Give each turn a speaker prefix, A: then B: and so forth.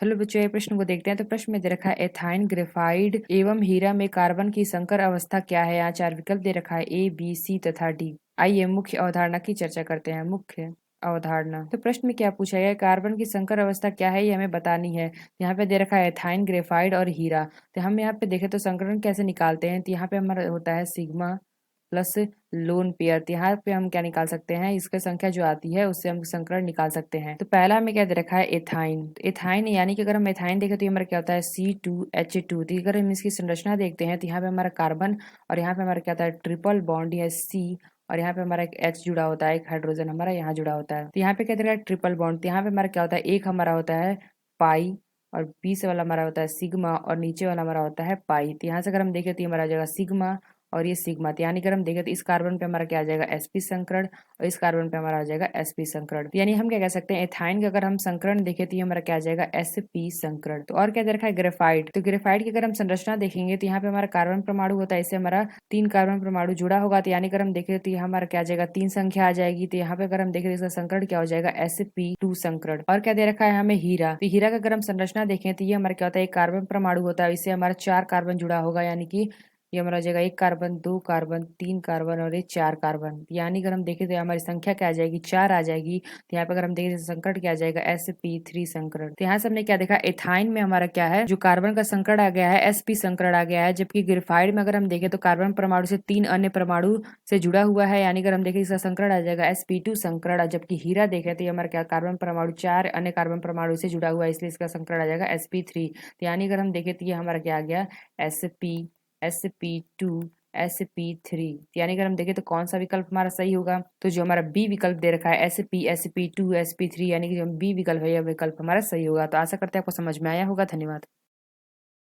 A: Hello बच्चों, ये प्रश्न को देखते हैं। तो प्रश्न में दे रखा है एथाइन, ग्रेफाइड एवं हीरा में कार्बन की संकर अवस्था क्या है। यहाँ 4 विकल्प दे रखा है, ए, बी, सी तथा डी। आइए मुख्य अवधारणा की चर्चा करते हैं। मुख्य अवधारणा। तो प्रश्न में क्या पूछा गया है, कार्बन की संकर अवस्था क्या है, ये हमें बतानी है। यहाँ पे दे रखा है एथाइन, ग्रेफाइड और हीरा। तो हम यहाँ पे देखें तो संकरण कैसे निकालते हैं। तो यहाँ पे हमारा होता है सिग्मा प्लस लोन पेयर। तो यहाँ पे हम क्या निकाल सकते हैं, इसकी संख्या जो आती है उससे हम संकरण निकाल सकते हैं। तो पहला हमें क्या दे रखा है, एथाइन। एथाइन यानी कि अगर हम एथाइन देखें तो ये हमारा क्या होता है, C2H2। तो अगर हम इसकी संरचना देखते हैं तो यहाँ पे हमारा कार्बन और यहाँ पे हमारा क्या होता है, ट्रिपल बॉन्ड या C, और यहाँ पे हमारा एक H जुड़ा होता है, एक हाइड्रोजन हमारा यहाँ जुड़ा होता है। तो यहाँ पे क्या दे रखा है, ट्रिपल बॉन्ड। तो यहाँ पे हमारा क्या होता है, एक हमारा होता है पाई और बीच वाला हमारा होता है सिग्मा और नीचे वाला हमारा होता है पाई। तो यहाँ से अगर हम देखें तो ये हमारा आ जाएगा सिग्मा और ये सिग्मा। तो यानी अगर हम देखें तो इस कार्बन पे हमारा क्या आ जाएगा, sp संकरण, और इस कार्बन पे हमारा आ जाएगा sp संकरण। तो यानी हम क्या कह सकते हैं, एथाइन का अगर हम संकरण देखें तो ये हमारा क्या आ जाएगा, sp संकरण। तो और क्या दे रखा है, ग्रेफाइट। तो ग्रेफाइट की अगर हम संरचना देखेंगे तो यहाँ पे हमारा कार्बन परमाणु होता है, इससे हमारा 3 कार्बन परमाणु जुड़ा होगा। तो यानी अगर हम देखें तो ये हमारा क्या आ जाएगा, 3 संख्या आ जाएगी। तो यहाँ पे अगर हम देखें तो इसका संकरण क्या हो जाएगा, sp2 संकरण। और क्या दे रखा है हमें, हीरा। तो हीरा का अगर हम संरचना देखें तो ये हमारा क्या होता है, एक कार्बन परमाणु होता है, इससे हमारा 4 कार्बन जुड़ा होगा। यानी कि ये हमारा हो जाएगा 1 कार्बन, 2 कार्बन, 3 कार्बन और ये 4 कार्बन। यानी अगर हम देखें तो हमारी संख्या क्या आ जाएगी, 4 आ जाएगी। तो यहाँ पे अगर हम देखें तो संकरण क्या आ जाएगा, sp3 संकरण। तो यहाँ से हमने क्या देखा, एथाइन में हमारा क्या है, जो कार्बन का संकरण आ गया है, sp संकरण आ गया है। जबकि ग्रेफाइड में अगर हम देखें तो कार्बन परमाणु से 3 अन्य परमाणु से जुड़ा हुआ है। यानी अगर हम देखें इसका संकरण आ जाएगा sp2 संकरण। जबकि हीरा देखें तो ये हमारा क्या, कार्बन परमाणु 4 अन्य कार्बन परमाणु से जुड़ा हुआ है, इसलिए इसका संकरण आ जाएगा sp3। तो यानी अगर हम देखें तो ये हमारा क्या आ गया, sp2 sp3। यानी अगर हम देखें तो कौन सा विकल्प हमारा सही होगा, तो जो हमारा बी विकल्प दे रखा है, sp2 sp3, यानी कि जो बी विकल्प है यह विकल्प हमारा सही होगा। तो आशा करते हैं आपको समझ में आया होगा। धन्यवाद।